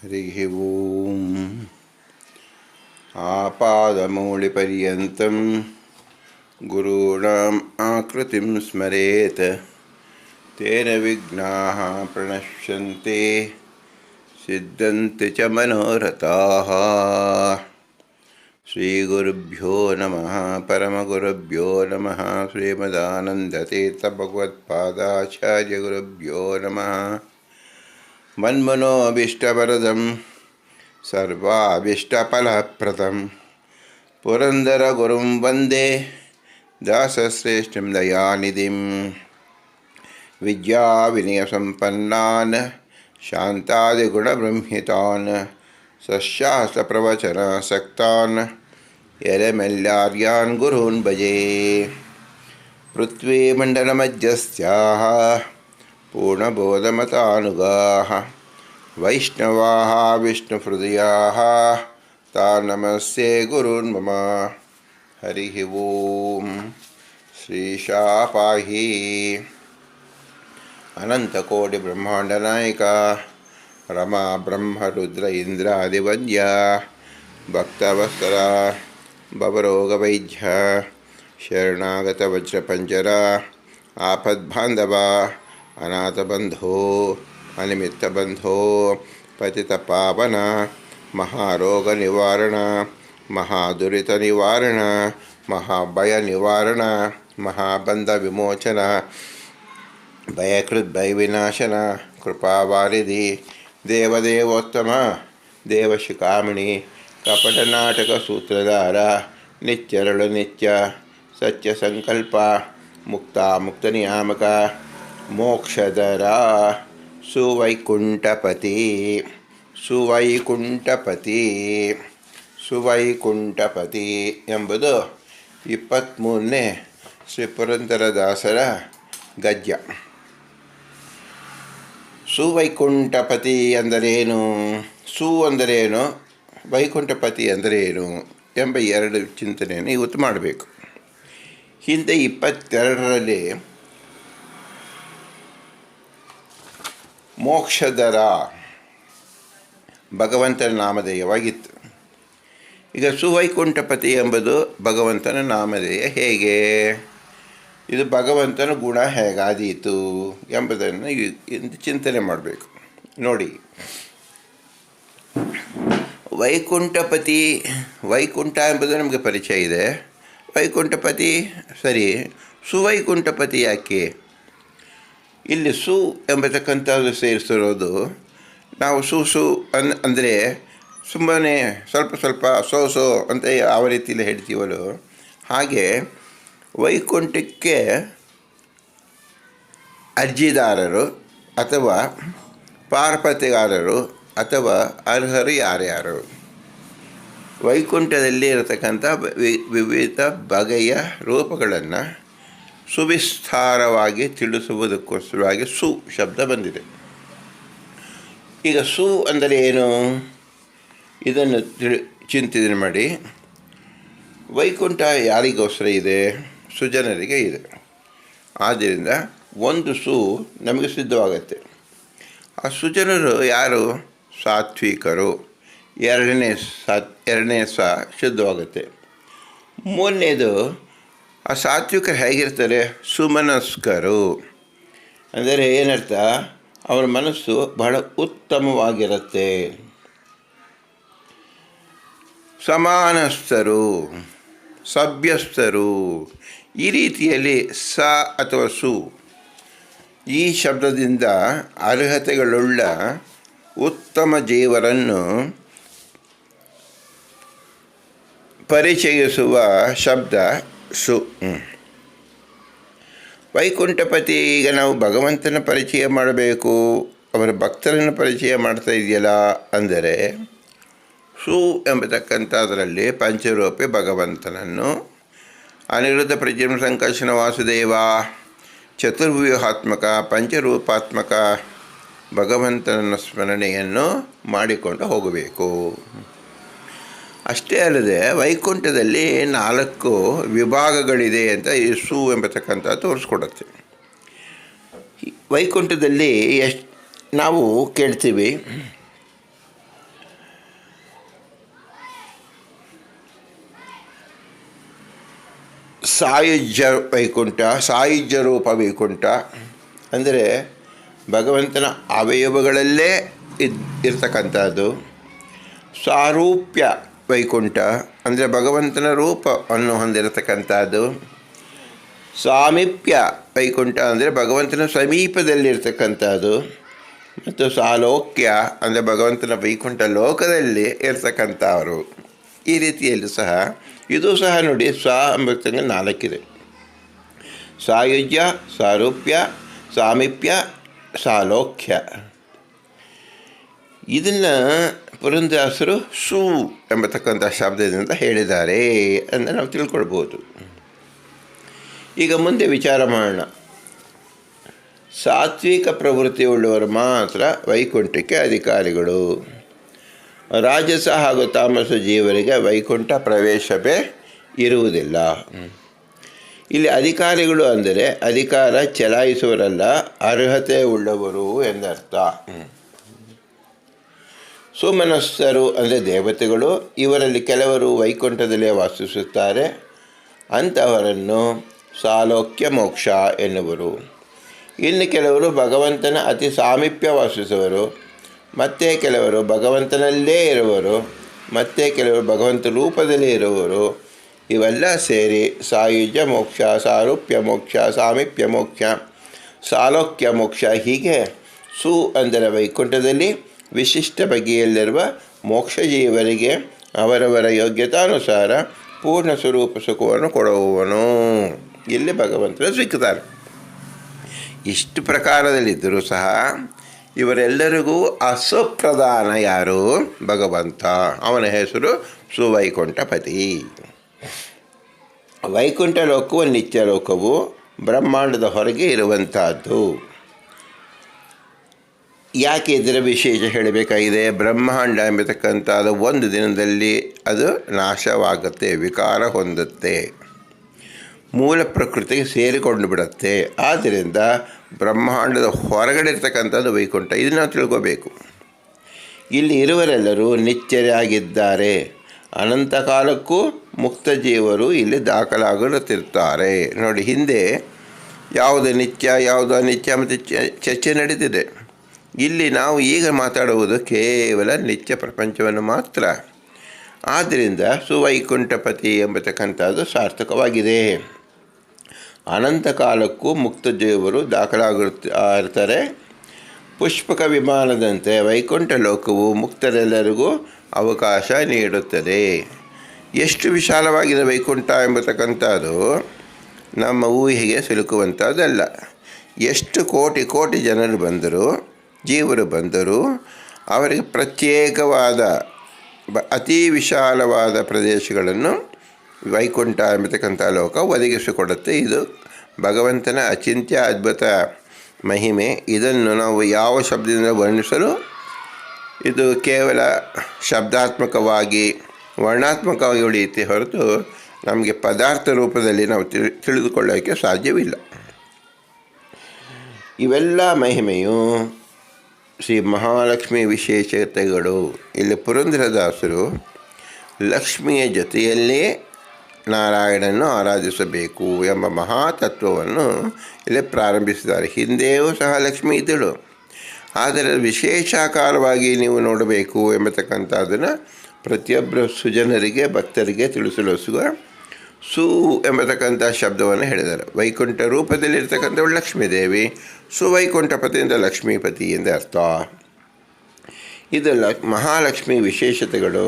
हरिः ओं आपादमौलिपर्यन्तं गुरूणाम् आकृतिं स्मरेत् तेन विघ्नाः प्रणश्यन्ते सिद्धन्ति च मनोरथाः। श्रीगुरुभ्यो नमः। परमगुरुभ्यो नमः। श्रीमदानन्दतीर्थभगवत्पादाचार्यगुरुभ्यो नमः। मन्मनोऽभीष्टवरदं सर्वाभीष्टफलप्रदं पुरन्दरगुरुं वन्दे दासश्रेष्ठं दयानिधिं। विद्याविनयसम्पन्नान् शान्तादिगुणबृंहितान् सशास्त्रप्रवचनासक्तान् यरमेल्यार्यान् गुरून् भजे। पृथ्वीमण्डलमध्यस्थाः पूर्णबोधमतानुगाः वैष्णवाः विष्णुहृदयाः तान् नमस्ये गुरून् मम। हरिः ओं। श्रीशापाहि अनन्तकोटिब्रह्माण्डनायक रमा ब्रह्मरुद्र इन्द्रादिवन्द्य भक्तवत्सल भवरोगवैद्य शरणागतवज्रपञ्जर आपद्बान्धव अनाथबन्धो अनिमित्तबन्धो पतितपावन महारोगनिवारण महादुरितनिवारण महाभयनिवारण महाबन्धविमोचन भयकृद्भयविनाशन कृपावारिधि देवदेवोत्तम देवशिखामणि कपटनाटकसूत्रधार नित्यरळनित्य सत्यसंकल्प मुक्तामुक्तनियामक मोक्षदर सुवैकुण्ठपति ಸುವೈಕುಂಠಪತಿ ಸುವೈಕುಂಠಪತಿ ಎಂಬುದು 23ನೇ ಶ್ರೀ ಪುರಂದರದಾಸರ ಗದ್ಯ. ಸುವೈಕುಂಠಪತಿ ಅಂದರೇನು, ಸು ಅಂದರೇನು, ವೈಕುಂಠಪತಿ ಅಂದರೇನು ಎಂಬ ಎರಡು ಚಿಂತನೆಯನ್ನು ಇವತ್ತು ಮಾಡಬೇಕು. ಹಿಂದೆ 22ರಲ್ಲಿ ಮೋಕ್ಷದರ ಭಗವಂತನ ನಾಮಧೇಯವಾಗಿತ್ತು. ಈಗ ಸುವೈಕುಂಠಪತಿ ಎಂಬುದು ಭಗವಂತನ ನಾಮಧೇಯ ಹೇಗೆ, ಇದು ಭಗವಂತನ ಗುಣ ಹೇಗಾದೀತು ಎಂಬುದನ್ನು ಚಿಂತನೆ ಮಾಡಬೇಕು. ನೋಡಿ, ವೈಕುಂಠಪತಿ, ವೈಕುಂಠ ಎಂಬುದು ನಮಗೆ ಪರಿಚಯ ಇದೆ. ವೈಕುಂಠಪತಿ ಸರಿ, ಸುವೈಕುಂಠಪತಿ ಯಾಕೆ? ಇಲ್ಲಿ ಸು ಎಂಬತಕ್ಕಂಥದ್ದು ಸೇರಿಸಿರೋದು. ನಾವು ಸು ಅಂದರೆ ಸುಮ್ಮನೆ ಸ್ವಲ್ಪ ಸೋ ಅಂತ ಯಾವ ರೀತಿಯಲ್ಲಿ ಹೇಳ್ತೀವಲ್ಲೋ ಹಾಗೆ ವೈಕುಂಠಕ್ಕೆ ಅರ್ಜಿದಾರರು ಅಥವಾ ಪಾರ್ಪತಿಗಾರರು ಅಥವಾ ಅರ್ಹರು ಯಾರ್ಯಾರು, ವೈಕುಂಠದಲ್ಲಿ ಇರತಕ್ಕಂಥ ವಿವಿಧ ಬಗೆಯ ರೂಪಗಳನ್ನು ಸುವಿಸ್ತಾರವಾಗಿ ತಿಳಿಸುವುದಕ್ಕೋಸ್ಕರವಾಗಿ ಸು ಶಬ್ದ ಬಂದಿದೆ. ಈಗ ಸು ಅಂದರೆ ಏನು, ಇದನ್ನು ಚಿಂತನೆ ಮಾಡಿ. ವೈಕುಂಠ ಯಾರಿಗೋಸ್ಕರ ಇದೆ? ಸುಜನರಿಗೆ ಇದೆ. ಆದ್ದರಿಂದ ಒಂದು ಸು ನಮಗೆ ಸಿದ್ಧವಾಗತ್ತೆ. ಆ ಸುಜನರು ಯಾರು? ಸಾತ್ವಿಕರು. ಎರಡನೇ ಸಿದ್ಧವಾಗುತ್ತೆ. ಮೂರನೇದು, ಆ ಸಾತ್ವಿಕರು ಹೇಗಿರ್ತಾರೆ? ಸುಮನಸ್ಕರು. ಅಂದರೆ ಏನರ್ಥ? ಅವರ ಮನಸ್ಸು ಬಹಳ ಉತ್ತಮವಾಗಿರುತ್ತೆ. ಸಮಾನಸ್ಥರು, ಸಭ್ಯಸ್ಥರು. ಈ ರೀತಿಯಲ್ಲಿ ಸ ಅಥವಾ ಸು ಈ ಶಬ್ದದಿಂದ ಅರ್ಹತೆಗಳುಳ್ಳ ಉತ್ತಮ ಜೀವರನ್ನು ಪರಿಚಯಿಸುವ ಶಬ್ದ ಸು. ವೈಕುಂಠಪತಿ, ಈಗ ನಾವು ಭಗವಂತನ ಪರಿಚಯ ಮಾಡಬೇಕು, ಅವರ ಭಕ್ತರನ್ನು ಪರಿಚಯ ಮಾಡ್ತಾ ಇದೆಯಲ್ಲ ಅಂದರೆ ಸು ಎಂಬತಕ್ಕಂಥದ್ರಲ್ಲಿ ಪಂಚರೂಪಿ ಭಗವಂತನನ್ನು, ಅನಿರುದ್ಧ ಪ್ರಜ್ಞ ಸಂಕರ್ಷಣ ವಾಸುದೇವ, ಚತುರ್ವ್ಯೂಹಾತ್ಮಕ ಪಂಚರೂಪಾತ್ಮಕ ಭಗವಂತನ ಸ್ಮರಣೆಯನ್ನು ಮಾಡಿಕೊಂಡು ಹೋಗಬೇಕು. ಅಷ್ಟೇ ಅಲ್ಲದೆ ವೈಕುಂಠದಲ್ಲಿ 4 ವಿಭಾಗಗಳಿದೆ ಅಂತ ಈ ಸು ಎಂಬತಕ್ಕಂಥ ತೋರಿಸ್ಕೊಡುತ್ತೆ. ವೈಕುಂಠದಲ್ಲಿ ನಾವು ಕೇಳ್ತೀವಿ, ಸಾಯುಜ್ಯ ವೈಕುಂಠ, ಸಾಯುಜ್ಯ ರೂಪ ವೈಕುಂಠ ಅಂದರೆ ಭಗವಂತನ ಅವಯವಗಳಲ್ಲೇ ಇರ್ತಕ್ಕಂಥದ್ದು. ಸಾರೂಪ್ಯ ವೈಕುಂಠ ಅಂದರೆ ಭಗವಂತನ ರೂಪವನ್ನು ಹೊಂದಿರತಕ್ಕಂಥದ್ದು. ಸಾಮೀಪ್ಯ ವೈಕುಂಠ ಅಂದರೆ ಭಗವಂತನ ಸಮೀಪದಲ್ಲಿರ್ತಕ್ಕಂಥದ್ದು. ಮತ್ತು ಸಾಲೋಕ್ಯ ಅಂದರೆ ಭಗವಂತನ ವೈಕುಂಠ ಲೋಕದಲ್ಲಿ ಇರ್ತಕ್ಕಂಥವರು. ಈ ರೀತಿಯಲ್ಲಿ ಸಹ ಇದು ಸಹ ನೋಡಿ ಎಂಬ ನಾಲ್ಕಿದೆ. ಸಾಯುಜ್ಯ, ಸಾರೂಪ್ಯ, ಸಾಮೀಪ್ಯ, ಸಾಲೋಕ್ಯ. ಇದನ್ನು ಪುರಂದರದಾಸರು ಸು ಎಂಬತಕ್ಕಂಥ ಶಬ್ದದಿಂದ ಹೇಳಿದ್ದಾರೆ ಅಂತ ನಾವು ತಿಳ್ಕೊಳ್ಬೋದು. ಈಗ ಮುಂದೆ ವಿಚಾರ ಮಾಡೋಣ. ಸಾತ್ವಿಕ ಪ್ರವೃತ್ತಿಯುಳ್ಳವರು ಮಾತ್ರ ವೈಕುಂಠಕ್ಕೆ ಅಧಿಕಾರಿಗಳು. ರಾಜಸ ಹಾಗೂ ತಾಮಸ ಜೀವರಿಗೆ ವೈಕುಂಠ ಪ್ರವೇಶವೇ ಇರುವುದಿಲ್ಲ. ಇಲ್ಲಿ ಅಧಿಕಾರಿಗಳು ಅಂದರೆ ಅಧಿಕಾರ ಚಲಾಯಿಸುವರಲ್ಲ, ಅರ್ಹತೆ ಉಳ್ಳವರು ಎಂದರ್ಥ. ಸುಮನಸ್ಸರು ಅಂದರೆ ದೇವತೆಗಳು. ಇವರಲ್ಲಿ ಕೆಲವರು ವೈಕುಂಠದಲ್ಲೇ ವಾಸಿಸುತ್ತಾರೆ. ಅಂಥವರನ್ನು ಸಾಲೋಕ್ಯ ಮೋಕ್ಷ ಎನ್ನುವರು. ಇನ್ನು ಕೆಲವರು ಭಗವಂತನ ಅತಿ ಸಾಮೀಪ್ಯ ವಾಸಿಸುವರು. ಮತ್ತೆ ಕೆಲವರು ಭಗವಂತನಲ್ಲೇ ಇರುವರು. ಮತ್ತೆ ಕೆಲವರು ಭಗವಂತ ರೂಪದಲ್ಲಿ ಇರುವರು. ಇವೆಲ್ಲ ಸೇರಿ ಸಾಯುಜ್ಯ ಮೋಕ್ಷ, ಸಾರೂಪ್ಯ ಮೋಕ್ಷ, ಸಾಮೀಪ್ಯ ಮೋಕ್ಷ, ಸಾಲೋಕ್ಯ ಮೋಕ್ಷ. ಹೀಗೆ ಸು ಅಂದರೆ ವೈಕುಂಠದಲ್ಲಿ ವಿಶಿಷ್ಟ ಬಗೆಯಲ್ಲಿರುವ ಮೋಕ್ಷ ಜೀವರಿಗೆ ಅವರವರ ಯೋಗ್ಯತಾನುಸಾರ ಪೂರ್ಣ ಸ್ವರೂಪ ಸುಖವನ್ನು ಕೊಡುವವನು ಇಲ್ಲಿ ಭಗವಂತನ ಸಿಕ್ಕುತ್ತಾರೆ. ಇಷ್ಟು ಪ್ರಕಾರದಲ್ಲಿದ್ದರೂ ಸಹ ಇವರೆಲ್ಲರಿಗೂ ಅಸುಪ್ರಧಾನ ಯಾರು? ಭಗವಂತ. ಅವನ ಹೆಸರು ಸುವೈಕುಂಠಪತಿ. ವೈಕುಂಠ ಲೋಕವು ನಿತ್ಯ ಲೋಕವು ಬ್ರಹ್ಮಾಂಡದ ಹೊರಗೆ ಇರುವಂತಹದ್ದು. ಯಾಕೆ ಇದರ ವಿಶೇಷ ಹೇಳಬೇಕಾಗಿದೆ? ಬ್ರಹ್ಮಾಂಡ ಎಂಬತಕ್ಕಂಥದ್ದು ಒಂದು ದಿನದಲ್ಲಿ ಅದು ನಾಶವಾಗುತ್ತೆ, ವಿಕಾರ ಹೊಂದುತ್ತೆ, ಮೂಲ ಪ್ರಕೃತಿಗೆ ಸೇರಿಕೊಂಡು ಬಿಡುತ್ತೆ. ಆದ್ದರಿಂದ ಬ್ರಹ್ಮಾಂಡದ ಹೊರಗಡೆ ಇರ್ತಕ್ಕಂಥದ್ದು ವೈಕುಂಠ. ಇದನ್ನು ನಾವು ತಿಳ್ಕೋಬೇಕು. ಇಲ್ಲಿ ಇರುವರೆಲ್ಲರೂ ನಿತ್ಯರಾಗಿದ್ದಾರೆ. ಅನಂತ ಕಾಲಕ್ಕೂ ಮುಕ್ತ ಜೀವರು ಇಲ್ಲಿ ದಾಖಲಾಗುತ್ತಿರ್ತಾರೆ. ನೋಡಿ, ಹಿಂದೆ ಯಾವುದು ನಿತ್ಯ ಯಾವುದು ಅನಿತ್ಯ ಮತ್ತು ಚರ್ಚೆ ನಡೆದಿದೆ. ಇಲ್ಲಿ ನಾವು ಈಗ ಮಾತಾಡುವುದು ಕೇವಲ ನಿತ್ಯ ಪ್ರಪಂಚವನ್ನು ಮಾತ್ರ. ಆದ್ದರಿಂದ ಸುವೈಕುಂಠಪತಿ ಎಂಬತಕ್ಕಂಥದ್ದು ಸಾರ್ಥಕವಾಗಿದೆ. ಅನಂತ ಕಾಲಕ್ಕೂ ಮುಕ್ತ ಜೀವರು ದಾಖಲಾಗಿರ್ತಾರೆ. ಪುಷ್ಪಕ ವಿಮಾನದಂತೆ ವೈಕುಂಠ ಲೋಕವು ಮುಕ್ತರೆಲ್ಲರಿಗೂ ಅವಕಾಶ ನೀಡುತ್ತದೆ. ಎಷ್ಟು ವಿಶಾಲವಾಗಿದೆ ವೈಕುಂಠ ಎಂಬತಕ್ಕಂಥದ್ದು ನಮ್ಮ ಊಹೆಗೆ ಸಿಲುಕುವಂಥದ್ದಲ್ಲ. ಎಷ್ಟು ಕೋಟಿ ಕೋಟಿ ಜನರು ಬಂದರು, ಜೀವರು ಬಂದರು, ಅವರಿಗೆ ಪ್ರತ್ಯೇಕವಾದ ಅತಿ ವಿಶಾಲವಾದ ಪ್ರದೇಶಗಳನ್ನು ವೈಕುಂಠ ಎಂಬತಕ್ಕಂಥ ಲೋಕ ಒದಗಿಸಿಕೊಡುತ್ತೆ. ಇದು ಭಗವಂತನ ಅಚಿಂತ್ಯ ಅದ್ಭುತ ಮಹಿಮೆ. ಇದನ್ನು ನಾವು ಯಾವ ಶಬ್ದದಿಂದ ವರ್ಣಿಸಲು ಇದು ಕೇವಲ ಶಬ್ದಾತ್ಮಕವಾಗಿ ವರ್ಣಾತ್ಮಕವಾಗಿ ಉಳಿಯುತ್ತೆ ಹೊರತು ನಮಗೆ ಪದಾರ್ಥ ರೂಪದಲ್ಲಿ ನಾವು ತಿಳಿದುಕೊಳ್ಳೋಕ್ಕೆ ಸಾಧ್ಯವಿಲ್ಲ. ಇವೆಲ್ಲ ಮಹಿಮೆಯು ಶ್ರೀ ಮಹಾಲಕ್ಷ್ಮಿ ವಿಶೇಷತೆಗಳು. ಇಲ್ಲಿ ಪುರಂದರದಾಸರು ಲಕ್ಷ್ಮಿಯ ಜೊತೆಯಲ್ಲೇ ನಾರಾಯಣನನ್ನು ಆರಾಧಿಸಬೇಕು ಎಂಬ ಮಹಾತತ್ವವನ್ನು ಇಲ್ಲಿ ಪ್ರಾರಂಭಿಸಿದ್ದಾರೆ. ಹಿಂದೆಯೂ ಸಹ ಲಕ್ಷ್ಮಿ ಇದ್ದಳು, ಆದರೆ ವಿಶೇಷಾಕಾರವಾಗಿ ನೀವು ನೋಡಬೇಕು ಎಂಬತಕ್ಕಂಥದ್ದನ್ನು ಪ್ರತಿಯೊಬ್ಬರು ಸುಜನರಿಗೆ ಭಕ್ತರಿಗೆ ತಿಳಿಸಲು ಸು ಎಂಬತಕ್ಕಂಥ ಶಬ್ದವನ್ನು ಹೇಳಿದ್ದಾರೆ. ವೈಕುಂಠ ರೂಪದಲ್ಲಿರ್ತಕ್ಕಂಥವಳು ಲಕ್ಷ್ಮೀದೇವಿ, ಸುವೈಕುಂಠಪತಿಯಿಂದ ಲಕ್ಷ್ಮೀಪತಿ ಎಂದು ಅರ್ಥ. ಇದು ಮಹಾಲಕ್ಷ್ಮಿ ವಿಶೇಷತೆಗಳು.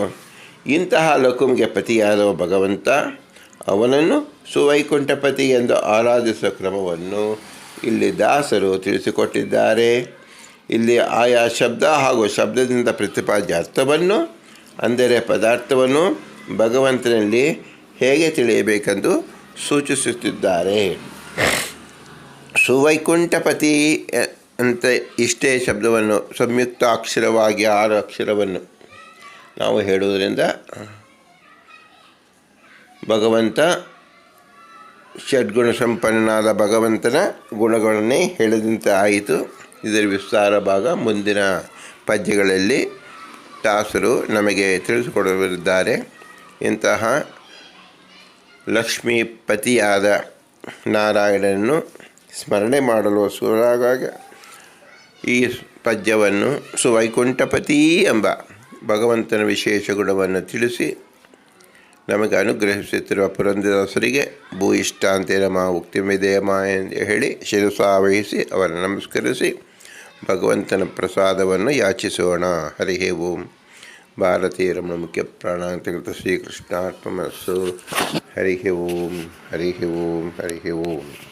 ಇಂತಹ ಲೋಕಂಗೆ ಪತಿಯಾದ ಭಗವಂತ ಅವನನ್ನು ಸುವೈಕುಂಠಪತಿ ಎಂದು ಆರಾಧಿಸುವ ಕ್ರಮವನ್ನು ಇಲ್ಲಿ ದಾಸರು ತಿಳಿಸಿಕೊಟ್ಟಿದ್ದಾರೆ. ಇಲ್ಲಿ ಆಯಾ ಶಬ್ದ ಹಾಗೂ ಶಬ್ದದಿಂದ ಪ್ರತಿಪಾದ್ಯ ಅರ್ಥವನ್ನು ಅಂದರೆ ಪದಾರ್ಥವನ್ನು ಭಗವಂತನಲ್ಲಿ ಹೇಗೆ ತಿಳಿಯಬೇಕೆಂದು ಸೂಚಿಸುತ್ತಿದ್ದಾರೆ. ಸುವೈಕುಂಠಪತಿ ಅಂತ ಇಷ್ಟೇ ಶಬ್ದವನ್ನು ಸಂಯುಕ್ತ ಅಕ್ಷರವಾಗಿ 6 ಅಕ್ಷರವನ್ನು ನಾವು ಹೇಳುವುದರಿಂದ ಭಗವಂತ ಷಡ್ಗುಣ ಸಂಪನ್ನನಾದ ಭಗವಂತನ ಗುಣಗಳನ್ನೇ ಹೇಳಿದಂತೆ ಆಯಿತು. ಇದರ ವಿಸ್ತಾರ ಭಾಗ ಮುಂದಿನ ಪದ್ಯಗಳಲ್ಲಿ ದಾಸರು ನಮಗೆ ತಿಳಿಸಿಕೊಡಲಿದ್ದಾರೆ. ಇಂತಹ ಲಕ್ಷ್ಮೀಪತಿಯಾದ ನಾರಾಯಣನನ್ನು ಸ್ಮರಣೆ ಮಾಡಲು ಸುರಾಗ ಈ ಪದ್ಯವನ್ನು ಸುವೈಕುಂಠಪತಿ ಎಂಬ ಭಗವಂತನ ವಿಶೇಷ ಗುಣವನ್ನು ತಿಳಿಸಿ ನಮಗೆ ಅನುಗ್ರಹಿಸುತ್ತಿರುವ ಪುರಂದರದಾಸರಿಗೆ ಭೂಯಿಷ್ಟಾಂತೆ ನಮ ಉಕ್ತಿಮಿದೇಮ ಎಂದು ಹೇಳಿ ಶಿರಸಾವಹಿಸಿ ಅವರನ್ನು ನಮಸ್ಕರಿಸಿ ಭಗವಂತನ ಪ್ರಸಾದವನ್ನು ಯಾಚಿಸೋಣ. ಹರಿ ಓಂ. ಭಾರತೀಯ ರಮಣ ಮುಖ್ಯ ಪ್ರಾಣಾಂತಕೃತ ಶ್ರೀಕೃಷ್ಣಾರ್ಪಣಮಸ್ತು. ಹರಿ ಓಂ. ಹರಿ ಓಂ. ಹರಿ ಓಂ.